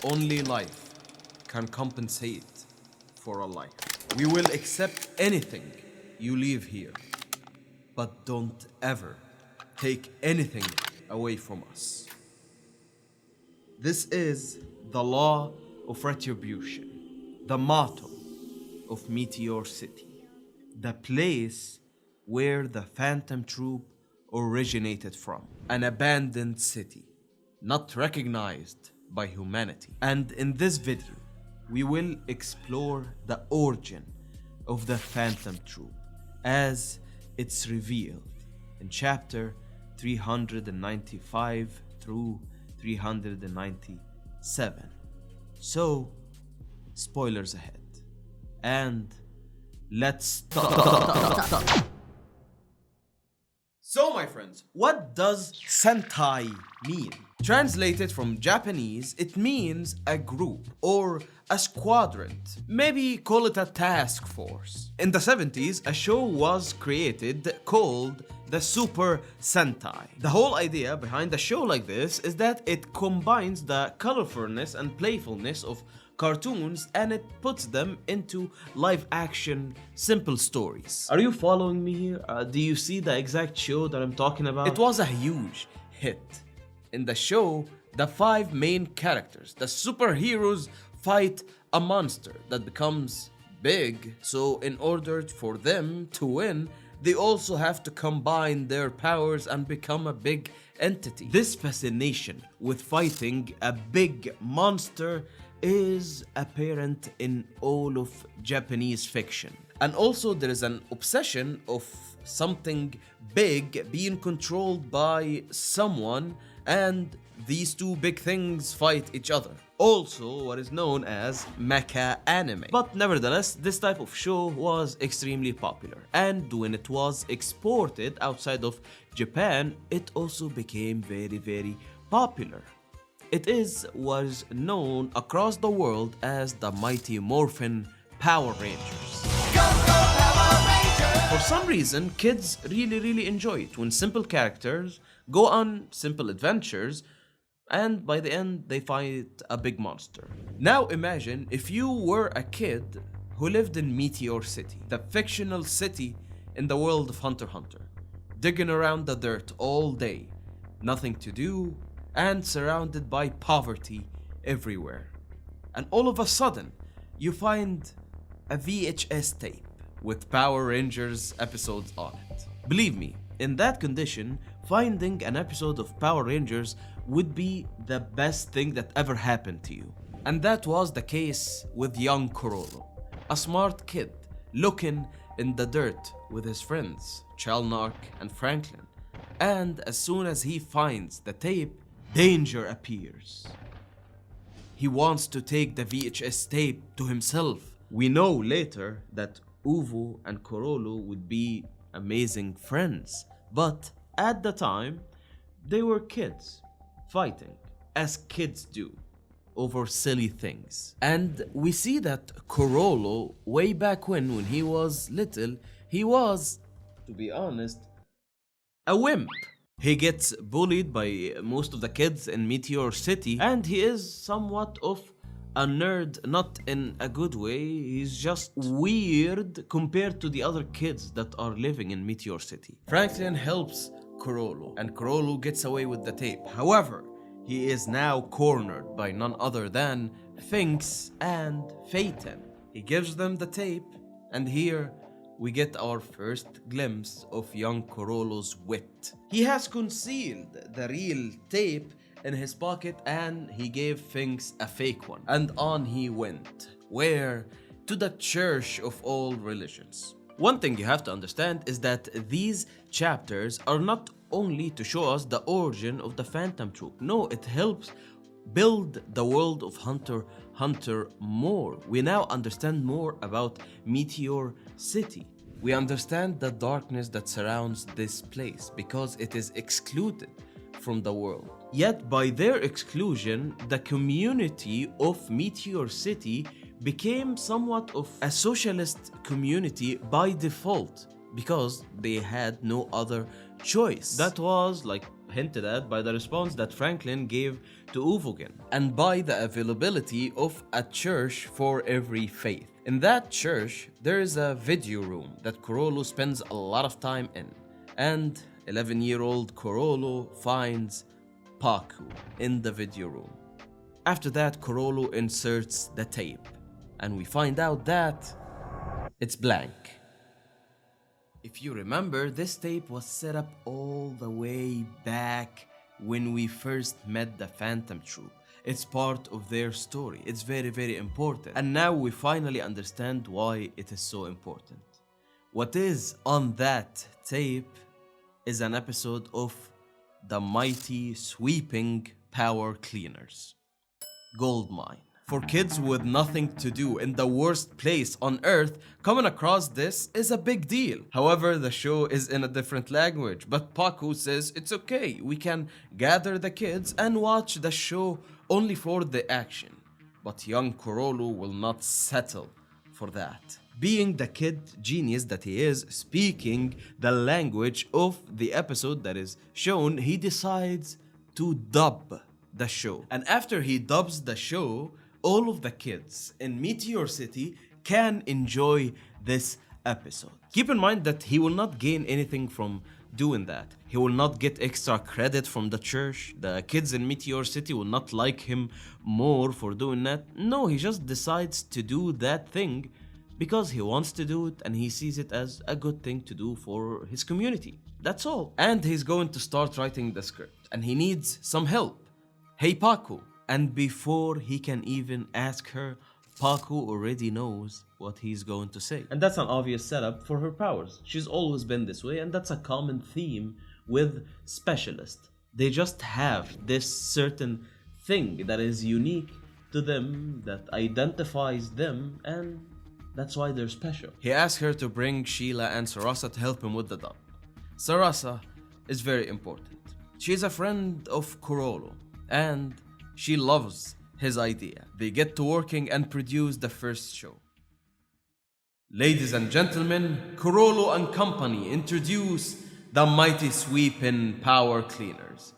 Only life can compensate for a life. We will accept anything you leave here, but don't ever take anything away from us. This is the law of retribution, the motto of Meteor City, the place where the Phantom Troupe originated from, an abandoned city, not recognized by humanity. And in this video, we will explore the origin of the Phantom Troupe as it's revealed in chapter 395 through 397. So, spoilers ahead. And let's start. So, my friends, what does Sentai mean? Translated from Japanese, it means a group or a squadron. Maybe call it a task force. In the 70s, a show was created called the Super Sentai. The whole idea behind a show like this is that it combines the colorfulness and playfulness of cartoons and it puts them into live action simple stories. Are you following me here? Do you see the exact show that I'm talking about? It was a huge hit. In the show, the 5 main characters, the superheroes, fight a monster that becomes big. So in order for them to win, they also have to combine their powers and become a big entity. This fascination with fighting a big monster is apparent in all of Japanese fiction. And also there is an obsession of something big being controlled by someone, and these two big things fight each other. Also what is known as mecha anime. But nevertheless, this type of show was extremely popular, and when it was exported outside of Japan, it also became very popular. It was known across the world as the Mighty Morphin Power Rangers. Go, Power Rangers! For some reason, kids really enjoy it when simple characters go on simple adventures and by the end they fight a big monster. Now imagine if you were a kid who lived in Meteor City, the fictional city in the world of Hunter x Hunter, digging around the dirt all day, nothing to do, and surrounded by poverty everywhere. And all of a sudden, you find a VHS tape with Power Rangers episodes on it. Believe me, in that condition, finding an episode of Power Rangers would be the best thing that ever happened to you. And that was the case with young Chrollo, a smart kid looking in the dirt with his friends, Chalnark and Franklin. And as soon as he finds the tape, danger appears. He wants to take the VHS tape to himself. We know later that Uvo and Chrollo would be amazing friends, but at the time, they were kids fighting, as kids do, over silly things. And we see that Chrollo, way back when he was little, he was, to be honest, a wimp. He gets bullied by most of the kids in Meteor City, and he is somewhat of a nerd, not in a good way. He's just weird compared to the other kids that are living in Meteor City. Franklin helps Chrollo, and Chrollo gets away with the tape. However, he is now cornered by none other than Finks and Phaeton. He gives them the tape, and here we get our first glimpse of young Chrollo's wit. He has concealed the real tape in his pocket and he gave Finks a fake one. And on he went. Where? To the church of all religions. One thing you have to understand is that these chapters are not only to show us the origin of the Phantom Troupe. No, it helps build the world of Hunter x Hunter more. We now understand more about Meteor City. We understand the darkness that surrounds this place because it is excluded from the world. Yet by their exclusion, the community of Meteor City became somewhat of a socialist community by default because they had no other choice. That was like hinted at by the response that Franklin gave to Uvogin, and by the availability of a church for every faith. In that church, there is a video room that Chrollo spends a lot of time in, and 11-year-old Chrollo finds Paku in the video room. After that, Chrollo inserts the tape, and we find out that it's blank. If you remember, this tape was set up all the way back when we first met the Phantom Troupe. It's part of their story. It's very, very important. And now we finally understand why it is so important. What is on that tape is an episode of the Mighty Sweeping Power Cleaners. Goldmine. For kids with nothing to do in the worst place on earth, coming across this is a big deal. However, the show is in a different language, but Paku says it's okay, we can gather the kids and watch the show only for the action. But young Chrollo will not settle for that. Being the kid genius that he is, speaking the language of the episode that is shown, he decides to dub the show. And after he dubs the show, all of the kids in Meteor City can enjoy this episode. Keep in mind that he will not gain anything from doing that. He will not get extra credit from the church. The kids in Meteor City will not like him more for doing that. No, he just decides to do that thing because he wants to do it and he sees it as a good thing to do for his community. That's all. And he's going to start writing the script and he needs some help. Hey Paku. And before he can even ask her, Paku already knows what he's going to say. And that's an obvious setup for her powers. She's always been this way, and that's a common theme with specialists. They just have this certain thing that is unique to them, that identifies them, and that's why they're special. He asks her to bring Sheila and Sarasa to help him with the dub. Sarasa is very important. She's a friend of Chrollo, and she loves his idea. They get to working and produce the first show. Ladies and gentlemen, Chrollo and company introduce the Mighty Sweeping Power Cleaners.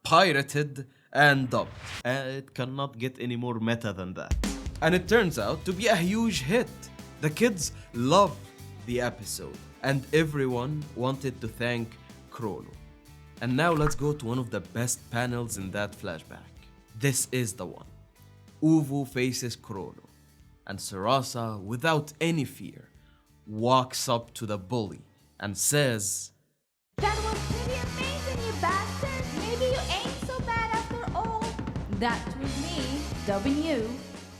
Pirated and dubbed. It cannot get any more meta than that. And it turns out to be a huge hit. The kids love the episode and everyone wanted to thank Chrollo. And now let's go to one of the best panels in that flashback. This is the one. Uvu faces Chrollo, and Sarasa, without any fear, walks up to the bully and says, "That was pretty amazing, you bastard! Maybe you ain't so bad after all." That was me, dubbing you.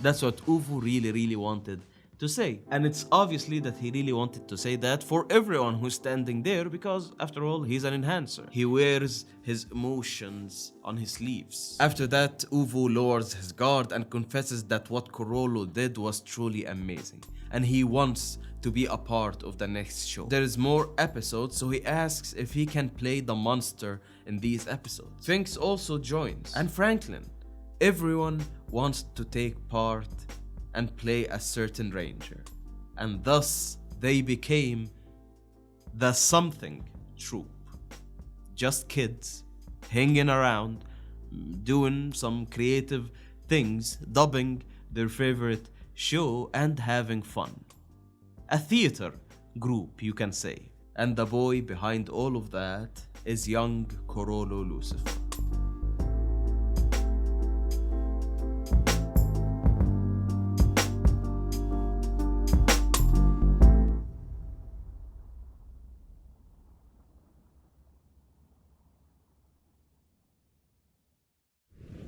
That's what Uvu really wanted to say. And it's obviously that he really wanted to say that for everyone who's standing there because, after all, he's an enhancer. He wears his emotions on his sleeves. After that, Uvu lowers his guard and confesses that what Chrollo did was truly amazing. And he wants to be a part of the next show. There is more episodes, so he asks if he can play the monster in these episodes. Finks also joins, and Franklin. Everyone wants to take part and play a certain ranger, and thus they became the Something Troupe. Just kids hanging around, doing some creative things, dubbing their favorite show and having fun. A theater group, you can say. And the boy behind all of that is young Chrollo Lucilfer.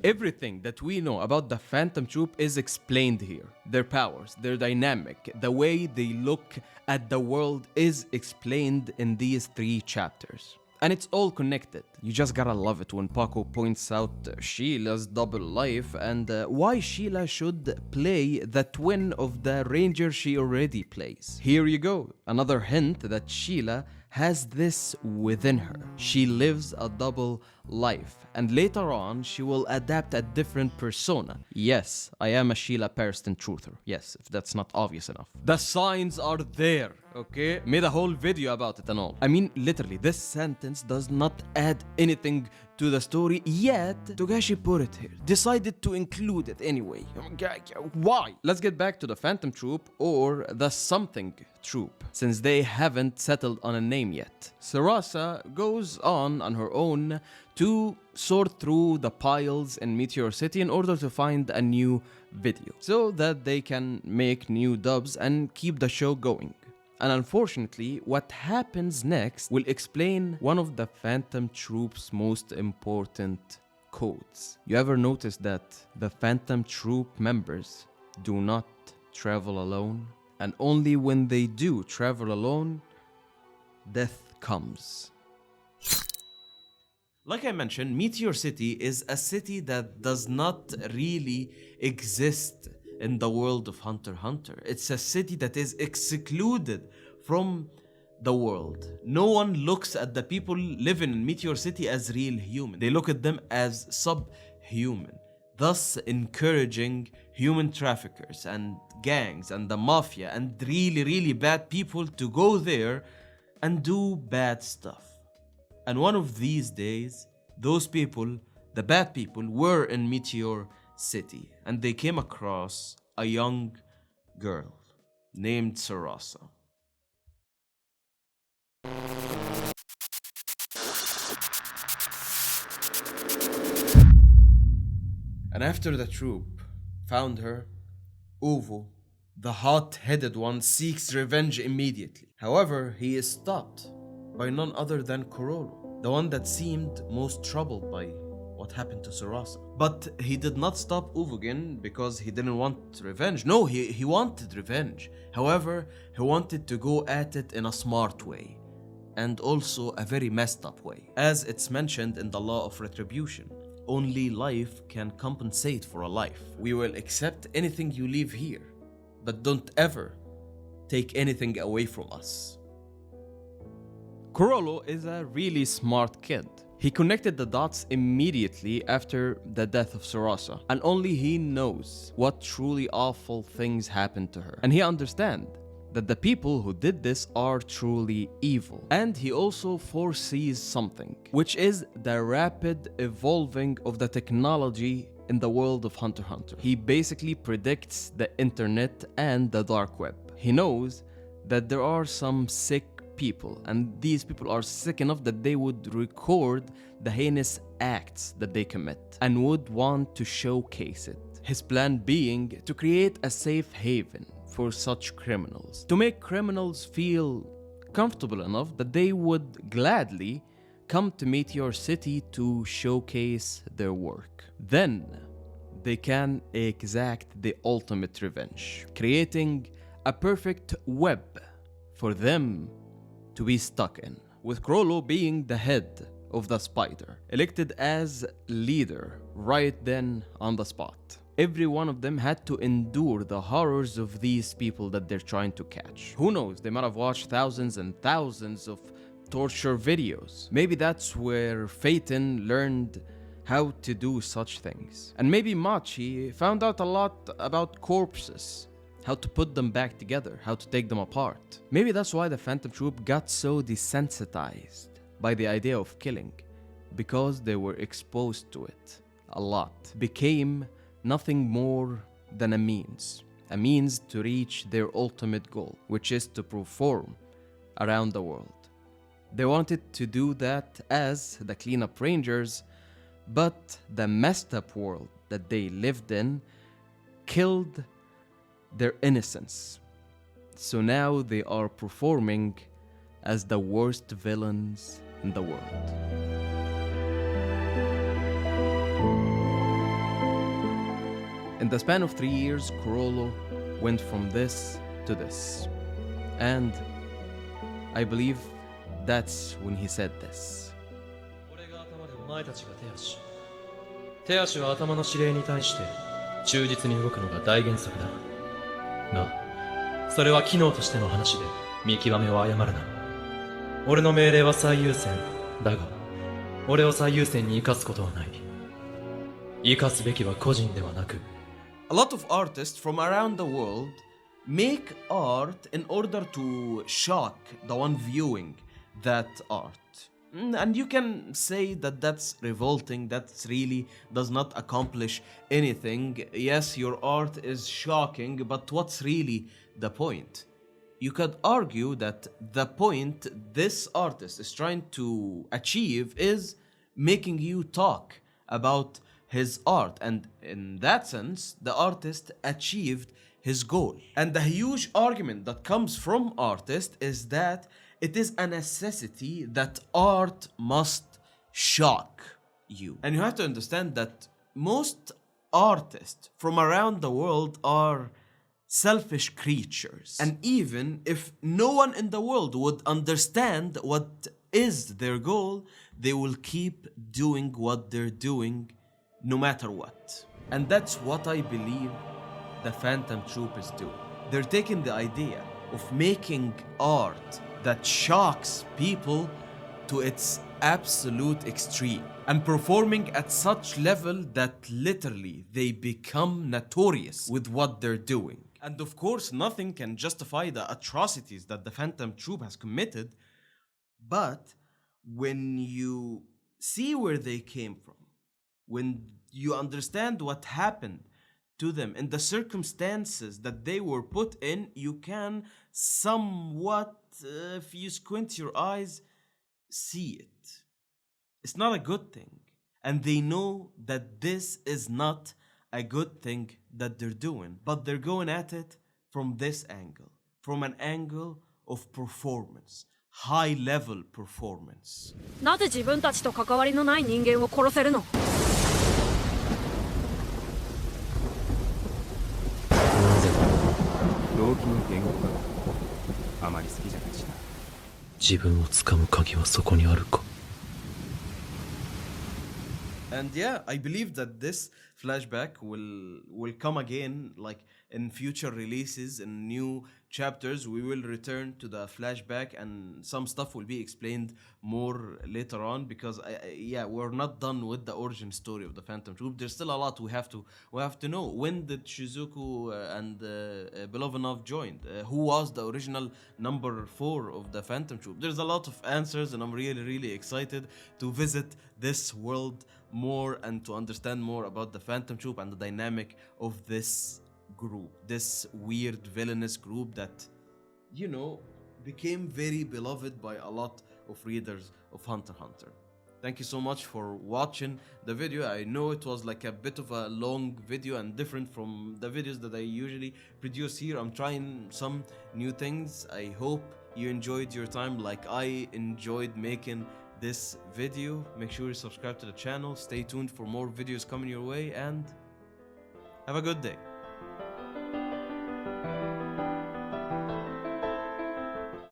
Everything that we know about the Phantom Troupe is explained here. Their powers, their dynamic, the way they look at the world is explained in these 3 chapters. And it's all connected. You just gotta love it when Paco points out Sheila's double life and why Sheila should play the twin of the ranger she already plays. Here you go, another hint that Sheila has this within her. She lives a double life, and later on she will adapt a different persona. Yes, I am a Sheila Pariston truther. Yes, if that's not obvious enough. The signs are there. okay? Made a whole video about it and all. I mean, literally, this sentence does not add anything to the story, yet Togashi put it here. Decided to include it anyway. Why? Let's get back to the Phantom Troupe or the Something Troupe, since they haven't settled on a name yet. Sarasa goes on her own to sort through the piles in Meteor City in order to find a new video, so that they can make new dubs and keep the show going. And unfortunately, what happens next will explain one of the Phantom Troupe's most important codes. You ever notice that the Phantom Troupe members do not travel alone? And only when they do travel alone, death comes. Like I mentioned, Meteor City is a city that does not really exist in the world of Hunter x Hunter. It's a city that is excluded from the world. No one looks at the people living in Meteor City as real human. They look at them as subhuman, thus encouraging human traffickers and gangs and the mafia and really bad people to go there and do bad stuff. And one of these days, those people, the bad people, were in Meteor City, and they came across a young girl named Sarasa. And after the troupe found her, Uvo, the hot-headed one, seeks revenge immediately. However, he is stopped by none other than Chrollo, the one that seemed most troubled by what happened to Sarasa. But he did not stop Uvogin because he didn't want revenge. No, he wanted revenge. However, he wanted to go at it in a smart way, and also a very messed up way. As it's mentioned in the law of retribution, only life can compensate for a life. We will accept anything you leave here, but don't ever take anything away from us. Chrollo is a really smart kid. He connected the dots immediately after the death of Sarasa, and only he knows what truly awful things happened to her. And he understands that the people who did this are truly evil. And he also foresees something, which is the rapid evolving of the technology in the world of Hunter x Hunter. He basically predicts the internet and the dark web. He knows that there are some sick people, and these people are sick enough that they would record the heinous acts that they commit and would want to showcase it. His plan being to create a safe haven for such criminals, to make criminals feel comfortable enough that they would gladly come to Meteor City to showcase their work. Then they can exact the ultimate revenge, creating a perfect web for them to be stuck in, with Chrollo being the head of the spider, elected as leader right then on the spot. Every one of them had to endure the horrors of these people that they're trying to catch. Who knows, they might have watched thousands and thousands of torture videos. Maybe that's where Phaeton learned how to do such things. And maybe Machi found out a lot about corpses, how to put them back together, how to take them apart. Maybe that's why the Phantom Troupe got so desensitized by the idea of killing, because they were exposed to it a lot. Became nothing more than a means to reach their ultimate goal, which is to perform around the world. They wanted to do that as the cleanup rangers, but the messed up world that they lived in killed their innocence. So now they are performing as the worst villains in the world. In the span of 3 years, Chrollo went from this to this. And I believe that's when he said this. お前たちが手足は頭の指令に対して忠実に動くのが大原則だ。が、それは機能としての話で見極めを誤るな。俺の命令は最優先だが、俺を最優先に生かすことはない。生かすべきは個人ではなく。A lot of artists from around the world make art in order to shock the one viewing that art. And you can say that that's revolting, that really does not accomplish anything. Yes, your art is shocking, but what's really the point? You could argue that the point this artist is trying to achieve is making you talk about his art, and in that sense, the artist achieved his goal. And the huge argument that comes from artists is that it is a necessity that art must shock you. And you have to understand that most artists from around the world are selfish creatures. And even if no one in the world would understand what is their goal, they will keep doing what they're doing no matter what. And that's what I believe the Phantom Troupe is doing. They're taking the idea of making art that shocks people to its absolute extreme and performing at such level that literally they become notorious with what they're doing. And of course, nothing can justify the atrocities that the Phantom Troupe has committed, but when you see where they came from, when you understand what happened to them and the circumstances that they were put in, you can somewhat, if you squint your eyes, see it. It's not a good thing. And they know that this is not a good thing that they're doing, but they're going at it from this angle, from an angle of performance, high level performance. なぜ自分たちと関わりのない人間を殺せるの？動機の言語があまり好きじゃないしな。自分を掴む鍵はそこにあるか。 And yeah, I believe that this flashback will come again, like in future releases, in new chapters. We will return to the flashback, and some stuff will be explained more later on, because yeah, we're not done with the origin story of the Phantom Troupe. There's still a lot we have to know. When did Shizuku and Belovanov joined? Who was the original number 4 of the Phantom Troupe? There's a lot of answers, and I'm really excited to visit this world more and to understand more about the Phantom Troupe and the dynamic of this group, this weird villainous group that, you know, became very beloved by a lot of readers of Hunter x Hunter. Thank you so much for watching the video. I know it was like a bit of a long video and different from the videos that I usually produce here. I'm trying some new things. I hope you enjoyed your time like I enjoyed making this video. Make sure you subscribe to the channel, stay tuned for more videos coming your way, and have a good day.